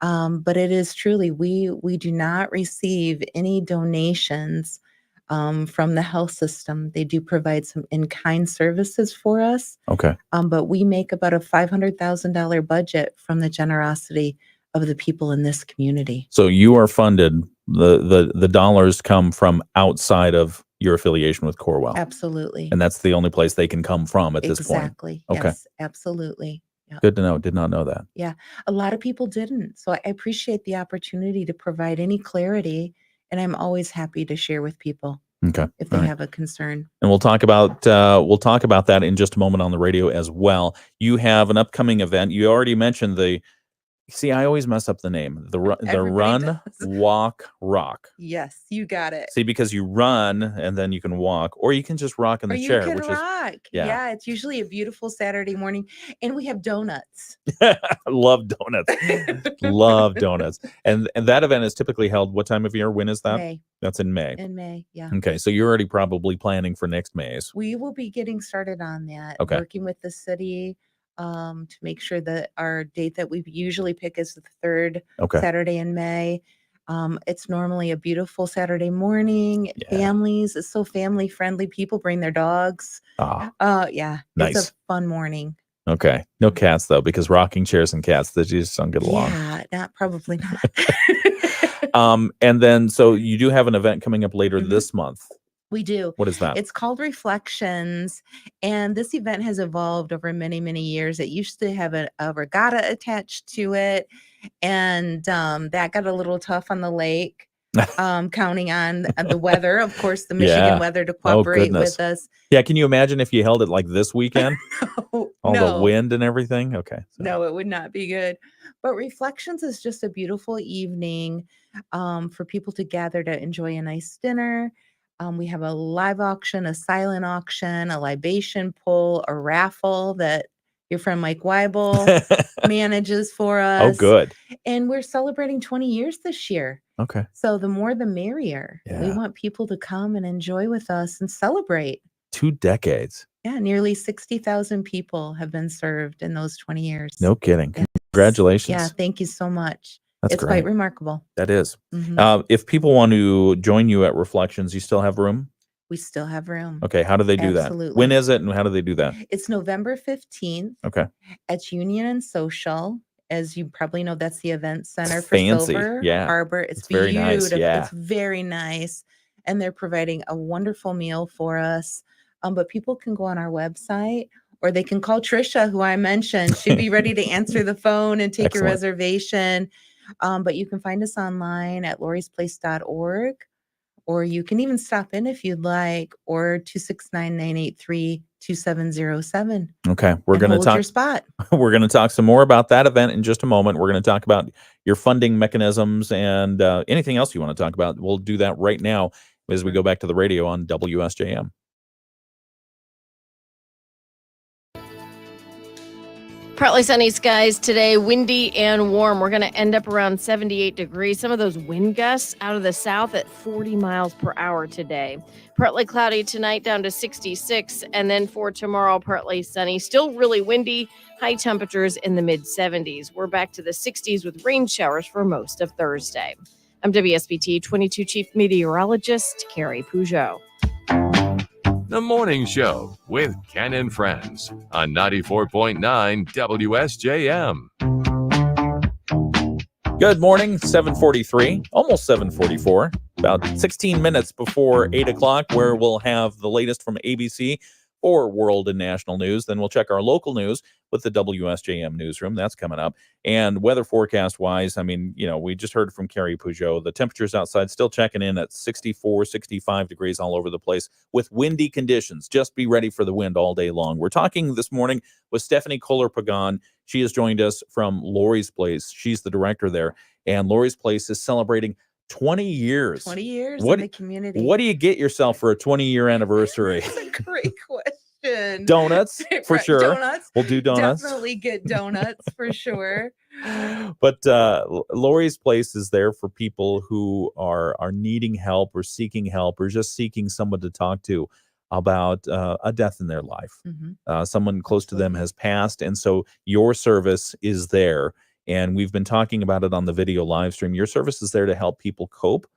But it is truly, we do not receive any donations from the health system. They do provide some in-kind services for us. Okay. But we make about a $500,000 budget from the generosity of the people in this community. So you are funded. The dollars come from outside of your affiliation with Corewell. Absolutely. And that's the only place they can come from at this point. Exactly. Okay. Yes, absolutely. Yeah. Good to know. Did not know that. Yeah. A lot of people didn't. So I appreciate the opportunity to provide any clarity. And I'm always happy to share with people Okay. if they All right. have a concern. And we'll talk about that in just a moment on the radio as well. You have an upcoming event. You already mentioned the See, I always mess up the name. The Everybody Run, does. Walk, Rock. Yes, you got it. See, because you run and then you can walk, or you can just rock in Or the you chair, can which is rock. yeah. Yeah, it's usually a beautiful Saturday morning, and we have donuts. Love donuts. Love donuts. And that event is typically held what time of year? When is that? May. That's in May. In May, yeah. Okay, so you're already probably planning for next May's. We will be getting started on that, Okay. working with the city to make sure that our date that we usually pick is the third Okay. Saturday in May. It's normally a beautiful Saturday morning. Yeah. Families, it's so family friendly. People bring their dogs. Yeah, Nice. it's a fun morning. Okay. No cats though, because rocking chairs and cats, they just don't get along. Yeah, probably not. And then so you do have an event coming up later Mhm. this month. We do. What is that? It's called Reflections, and this event has evolved over many, many years. It used to have a regatta attached to it, and that got a little tough on the lake, counting on the weather, of course, the Michigan Yeah. weather to Oh, cooperate goodness. with us. Yeah, can you imagine if you held it like this weekend? All the No. wind and everything? Okay. So. No, it would not be good. But Reflections is just a beautiful evening for people to gather to enjoy a nice dinner. We have a live auction, a silent auction, a libation pull, a raffle that your friend Mike Weibel manages for Oh, us. good. And we're celebrating 20 years this year. Okay. So the more the merrier. We Yeah. want people to come and enjoy with us and celebrate. 2 decades. Yeah, nearly 60,000 people have been served in those 20 years. No kidding. Yes. Congratulations. Yeah, thank you so much. That's It's great. quite remarkable. That is. Mhm. If people want to join you at Reflections, you still have room? We still have room. Okay. How do they do that? Absolutely. When is it and how do they do that? It's November 15th Okay. at Union and Social. As you probably know, that's the event center for fancy. Silver Yeah. Harbor. It's very nice. beautiful. Yeah. It's very nice. And they're providing a wonderful meal for us. But people can go on our website or they can call Trisha, who I mentioned. She'd be ready to answer the phone and take your Excellent. reservation. But you can find us online at lorysplace.org, or you can even stop in if you'd like, or 269-983-2707. Okay. We're and going to hold talk your spot. We're going to talk some more about that event in just a moment. We're going to talk about your funding mechanisms and anything else you want to talk about. We'll do that right now as we go back to the radio on WSJM. Partly sunny skies today, windy and warm. We're going to end up around 78 degrees. Some of those wind gusts out of the south at 40 miles per hour today. Partly cloudy tonight, down to 66. And then for tomorrow, partly sunny. Still really windy, high temperatures in the mid-70s. We're back to the 60s with rain showers for most of Thursday. I'm WSBT 22 Chief Meteorologist Carrie Peugeot. The Morning Show with Ken and Friends on 94.9 WSJM. Good morning, 7:43, almost 7:44, about 16 minutes before 8 o'clock, where we'll have the latest from ABC or world and national news. Then we'll check our local news with the WSJM Newsroom. That's coming up. And weather forecast wise, I mean, you know, we just heard from Carrie Peugeot. The temperatures outside still checking in at 64, 65 degrees all over the place with windy conditions. Just be ready for the wind all day long. We're talking this morning with Stephanie Kohler-Pagan. She has joined us from Lory's Place. She's the director there. And Lory's Place is celebrating 20 years. 20 years in the community. What do you get yourself for a 20-year anniversary? That's a great question. Donuts, for Right, sure. Donuts. We'll do donuts. Definitely get donuts for sure. But Lory's Place is there for people who are needing help or seeking help or just seeking someone to talk to about a death in their life. Someone close to them has passed, and so your service is there. And we've been talking about it on the video live stream. Your service is there to help people cope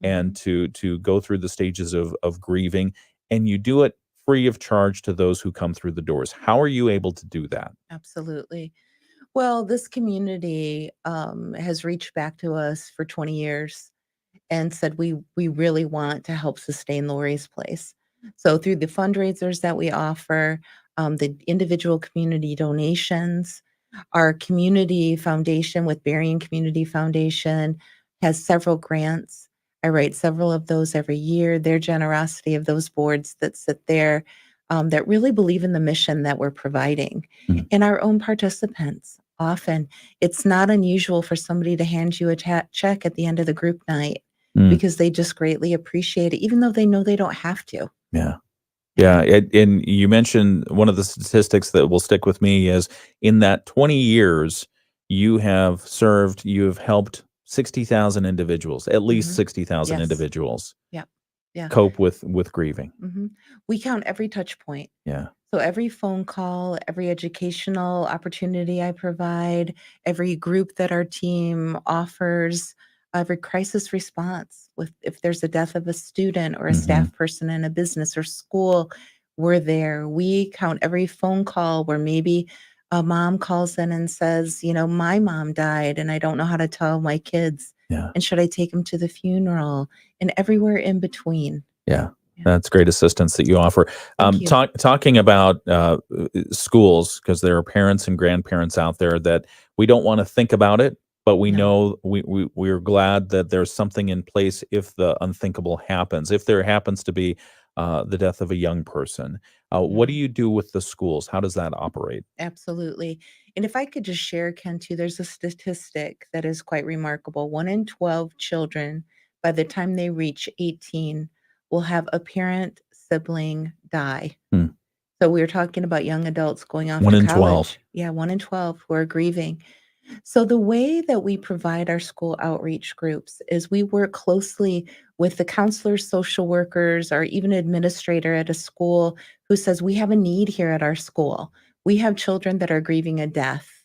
and to go through the stages of grieving, and you do it free of charge to those who come through the doors. How are you able to do that? Absolutely. Well, this community has reached back to us for 20 years and said we really want to help sustain Lory's Place. So through the fundraisers that we offer, the individual community donations, our community foundation with Berrien Community Foundation has several grants. I write several of those every year. Their generosity of those boards that sit there that really believe in the mission that we're providing. And our own participants often. It's not unusual for somebody to hand you a check at the end of the group night Mm. because they just greatly appreciate it, even though they know they don't have to. Yeah. Yeah. And you mentioned one of the statistics that will stick with me is in that 20 years, you have helped 60,000 individuals, at least 60,000 Yes. individuals Yeah. Yeah. cope with grieving. We count every touch point. Yeah. So every phone call, every educational opportunity I provide, every group that our team offers, every crisis response with if there's a death of a student or a staff person in a business or school, we're there. We count every phone call where maybe a mom calls in and says, my mom died and I don't know how to tell my kids. Yeah. And should I take them to the funeral? And everywhere in between. Yeah. That's great assistance that you offer. Thank you. Talking about schools, because there are parents and grandparents out there that we don't want to think about it, but we know we're glad that there's something in place if the unthinkable happens. If there happens to be the death of a young person, what do you do with the schools? How does that operate? Absolutely. And if I could just share, Ken, too, there's a statistic that is quite remarkable. 1 in 12 children, by the time they reach 18, will have a parent sibling die. So we're talking about young adults going off 1 to in college. 12. Yeah, 1 in 12 who are grieving. So the way that we provide our school outreach groups is we work closely with the counselors, social workers, or even administrator at a school who says, we have a need here at our school. We have children that are grieving a death.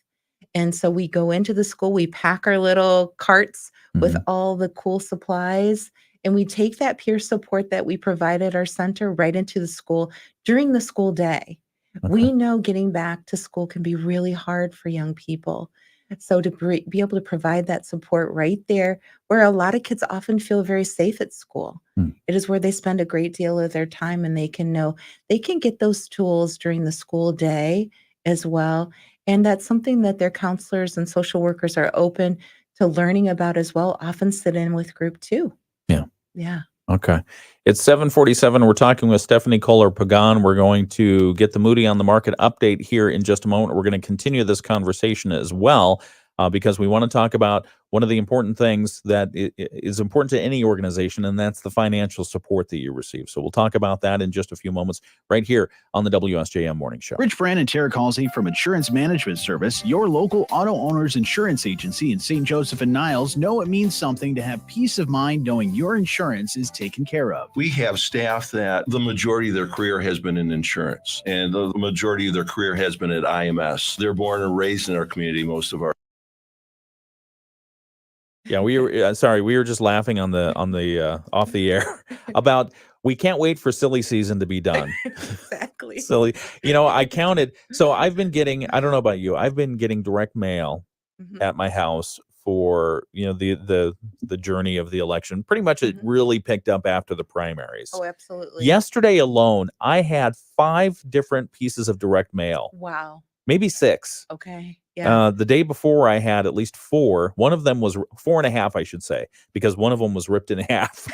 And so we go into the school, we pack our little carts with all the cool supplies, and we take that peer support that we provide at our center right into the school during the school day. We know getting back to school can be really hard for young people. So to be able to provide that support right there, where a lot of kids often feel very safe at school. It is where they spend a great deal of their time, and they can know they can get those tools during the school day as well. And that's something that their counselors and social workers are open to learning about as well, often sit in with group 2. Yeah. Yeah. Okay. It's 7:47. We're talking with Stephanie Kohler-Pagan. We're going to get the Moody on the Market update here in just a moment. We're going to continue this conversation as well because we want to talk about one of the important things that is important to any organization, and that's the financial support that you receive. So we'll talk about that in just a few moments right here on the WSJM Morning Show. Rich Fran and Tara Halsey from Insurance Management Service, your local auto owners insurance agency in St. Joseph and Niles, know it means something to have peace of mind knowing your insurance is taken care of. We have staff that the majority of their career has been in insurance, and the majority of their career has been at IMS. They're born and raised in our community, most of our. Yeah, we were just laughing on the off the air about we can't wait for silly season to be done. Exactly. Silly. I counted. So I've been getting, I don't know about you, I've been getting direct mail at my house for, the journey of the election. Pretty much it really picked up after the primaries. Oh, absolutely. Yesterday alone, I had 5 different pieces of direct mail. Wow. Maybe 6. Okay. Yeah. The day before I had at least 4. One of them was 4.5, I should say, because one of them was ripped in half.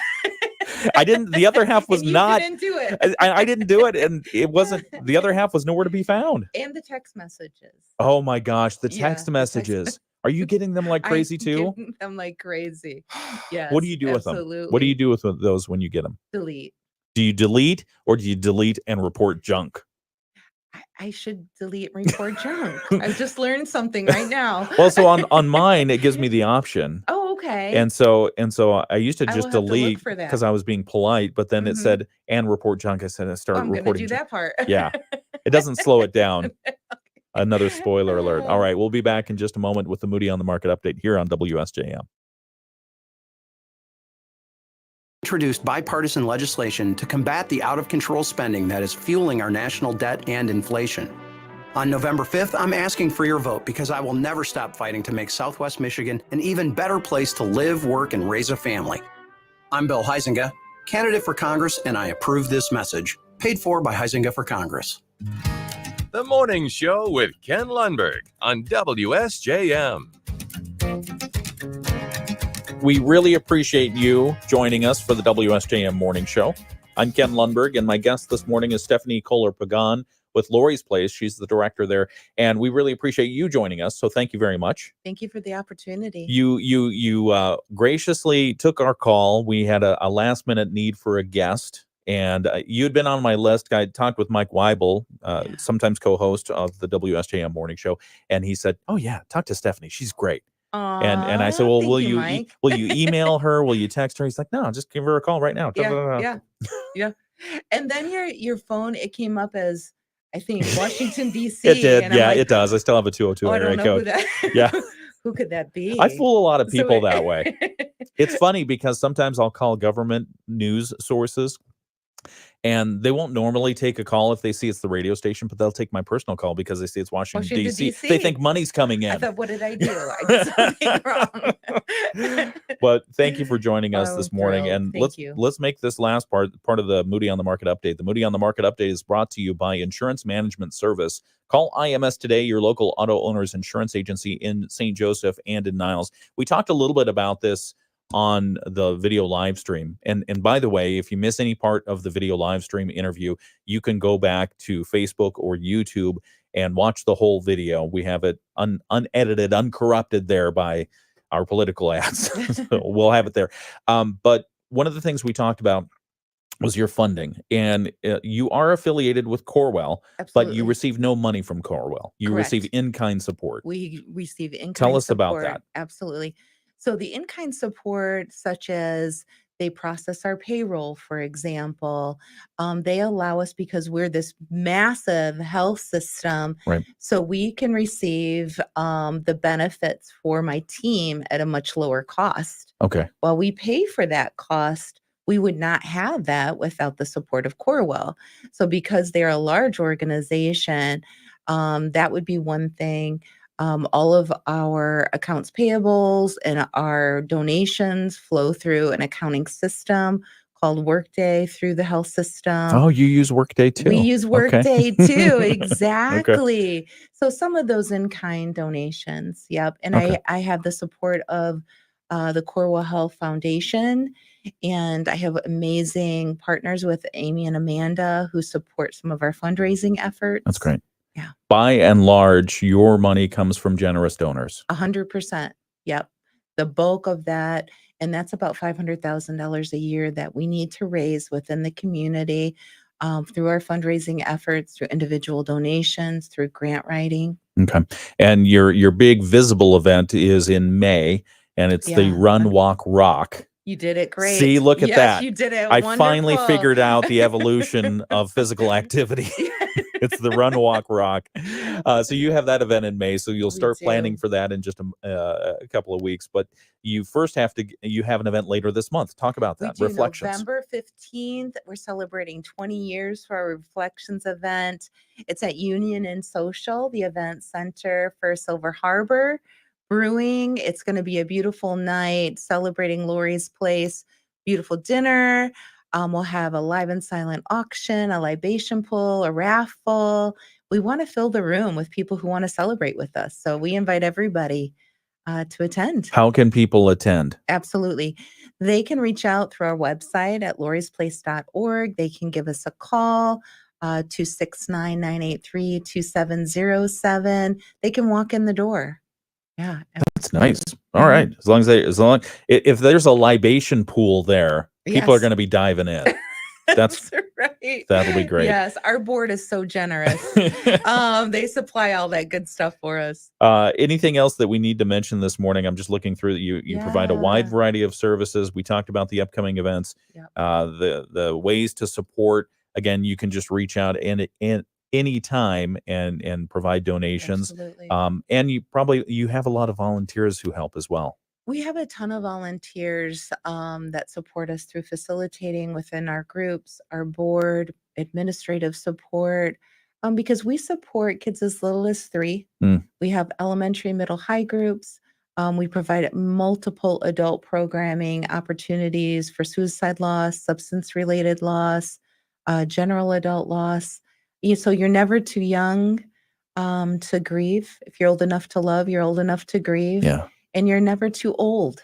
The other half was not. You didn't do it. I didn't do it. And it wasn't, the other half was nowhere to be found. And the text messages. Oh my gosh. The Yeah, text messages. Are you getting them like crazy too? Getting them like crazy. Yes. What do you do with them? Absolutely. What do you do with those when you get them? Delete. Do you delete or do you delete and report junk? I should delete and report junk. I've just learned something right now. Well, so on mine, it gives me the option. Oh, okay. And so I used to I will just have to look delete for that. because I was being polite, but then it said and report junk. I said I started I'm going to reporting do junk. that part. Yeah. It doesn't slow it down. Another spoiler alert. All right, we'll be back in just a moment with the Moody on the Market update here on WSJM. Introduced bipartisan legislation to combat the out-of-control spending that is fueling our national debt and inflation. On November 5th, I'm asking for your vote because I will never stop fighting to make Southwest Michigan an even better place to live, work, and raise a family. I'm Bill Huizenga, candidate for Congress, and I approve this message. Paid for by Huizenga for Congress. The Morning Show with Ken Lundberg on WSJM. We really appreciate you joining us for the WSJM Morning Show. I'm Ken Lundberg, and my guest this morning is Stephanie Kohler-Pagan with Lory's Place. She's the director there, and we really appreciate you joining us. So thank you very much. Thank you for the opportunity. You graciously took our call. We had a last minute need for a guest, and you'd been on my list. I talked with Mike Weibel, sometimes co-host of the WSJM Morning Show, and he said, "Oh yeah, talk to Stephanie. She's great." And I said, "Well, Thank you, Mike. will you email her? Will you text her?" He's like, "No, just give her a call right now." Yeah. And then your phone, it came up as, I think, Washington, D.C. It did. And I'm Yeah, like, it does. I still have a 202 I area don't know code. who that. Yeah. Who could that be? I fool a lot of So people that way. It's funny because sometimes I'll call government news sources, and they won't normally take a call if they see it's the radio station, but they'll take my personal call because they see it's Washington, D.C. They think money's coming in. I thought, what did I do? I did something wrong. But thank you for joining us this morning. thrilled. And Thank you. let's make this last part of the Moody on the Market update. The Moody on the Market update is brought to you by Insurance Management Service. Call IMS today, your local auto owners insurance agency in St. Joseph and in Niles. We talked a little bit about this on the video live stream. And by the way, if you miss any part of the video live stream interview, you can go back to Facebook or YouTube and watch the whole video. We have it unedited, uncorrupted there by our political ads. So we'll have it there. But one of the things we talked about was your funding, and you are affiliated with Corwell, but you receive no money from Corwell. You Correct. receive in-kind support. We receive in-kind Tell us support. about that. Absolutely. So the in-kind support, such as they process our payroll, for example, they allow us, because we're this massive health system, Right. so we can receive the benefits for my team at a much lower cost. Okay. While we pay for that cost, we would not have that without the support of Corwell. So because they're a large organization, that would be one thing. All of our accounts payables and our donations flow through an accounting system called Workday through the health system. Oh, you use Workday too. We use Workday Okay. too. Okay. Exactly. So some of those in-kind donations. Yep. And Okay. I have the support of the Corwell Health Foundation, and I have amazing partners with Amy and Amanda who support some of our fundraising efforts. That's great. Yeah. By and large, your money comes from generous donors. 100%. Yep. The bulk of that, and that's about $500,000 a year that we need to raise within the community through our fundraising efforts, through individual donations, through grant writing. Okay. And your big visible event is in May, and it's the Run, Walk, Rock. You did it great. See, look at Yes, that. you did it. I Wonderful. finally figured out the evolution of physical activity. It's the Run, Walk, Rock. So you have that event in May. So you'll start planning for that in just a couple of weeks. But you first have an event later this month. Talk about that. We do. Reflections. November 15th, we're celebrating 20 years for our Reflections event. It's at Union and Social, the event center for Silver Harbor Brewing. It's going to be a beautiful night celebrating Lory's Place. Beautiful dinner. We'll have a live and silent auction, a libation pool, a raffle. We want to fill the room with people who want to celebrate with us. So we invite everybody to attend. How can people attend? Absolutely. They can reach out through our website at lorysplace.org. They can give us a call, 269-983-2707. They can walk in the door. Yeah. That's nice. All right. As long if there's a libation pool there, people are going to be diving in. That's right. That'll be great. Yes. Our board is so generous. They supply all that good stuff for us. Anything else that we need to mention this morning? I'm just looking through that you provide a wide variety of services. We talked about the upcoming events, the ways to support. Again, you can just reach out anytime and provide donations. Absolutely. And you have a lot of volunteers who help as well. We have a ton of volunteers that support us through facilitating within our groups, our board, administrative support, because we support kids as little as 3. We have elementary, middle, high groups. We provide multiple adult programming opportunities for suicide loss, substance-related loss, general adult loss. So you're never too young to grieve. If you're old enough to love, you're old enough to grieve. Yeah. And you're never too old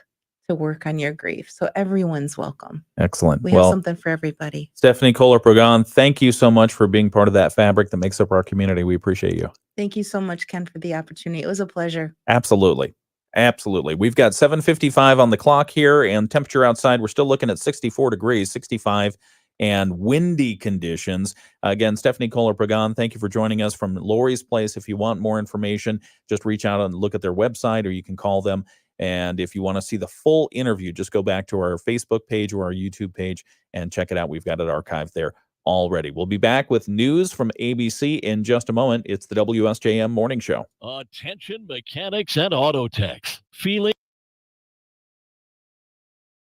to work on your grief. So everyone's welcome. Excellent. We have something for everybody. Stephanie Kohler-Pagan, thank you so much for being part of that fabric that makes up our community. We appreciate you. Thank you so much, Ken, for the opportunity. It was a pleasure. Absolutely. Absolutely. We've got 7:55 on the clock here, and temperature outside, we're still looking at 64 degrees, 65, and windy conditions. Again, Stephanie Kohler-Pagan, thank you for joining us from Lory's Place. If you want more information, just reach out and look at their website, or you can call them. And if you want to see the full interview, just go back to our Facebook page or our YouTube page and check it out. We've got it archived there already. We'll be back with news from ABC in just a moment. It's the WSJM Morning Show. Attention mechanics and auto techs. Feeling.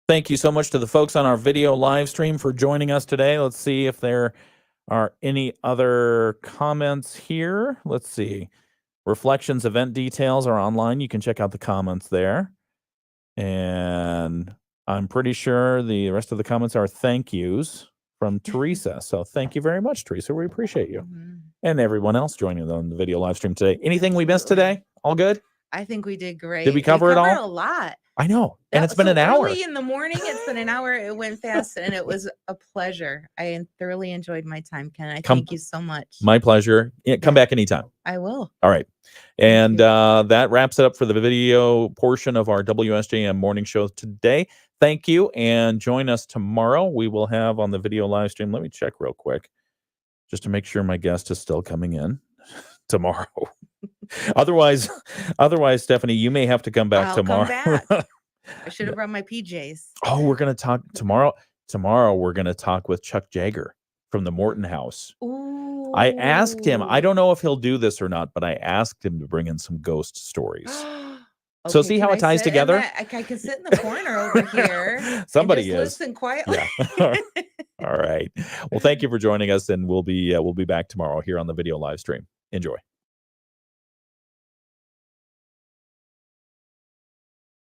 Thank you so much to the folks on our video live stream for joining us today. Let's see if there are any other comments here. Let's see. Reflections event details are online. You can check out the comments there. And I'm pretty sure the rest of the comments are thank yous from Teresa. So thank you very much, Teresa. We appreciate you. And everyone else joining on the video live stream today. Anything we missed today? All good? I think we did great. Did we cover it all? A lot. I know. And it's been an hour. Early in the morning, it's been an hour. It went fast, and it was a pleasure. I thoroughly enjoyed my time, Ken. I thank you so much. My pleasure. Yeah, come back anytime. I will. All right. And that wraps it up for the video portion of our WSJM morning show today. Thank you. And join us tomorrow. We will have on the video live stream. Let me check real quick just to make sure my guest is still coming in tomorrow. Otherwise, Stephanie, you may have to come back tomorrow. Come back. I should have brought my PJs. Oh, we're going to talk tomorrow. Tomorrow, we're going to talk with Chuck Jagger from the Morton House. Ooh. I asked him, I don't know if he'll do this or not, but I asked him to bring in some ghost stories. So see how it ties together? I can sit in the corner over here. Somebody and is. listen quietly. Yeah. All right. Well, thank you for joining us, and we'll be back tomorrow here on the video live stream. Enjoy.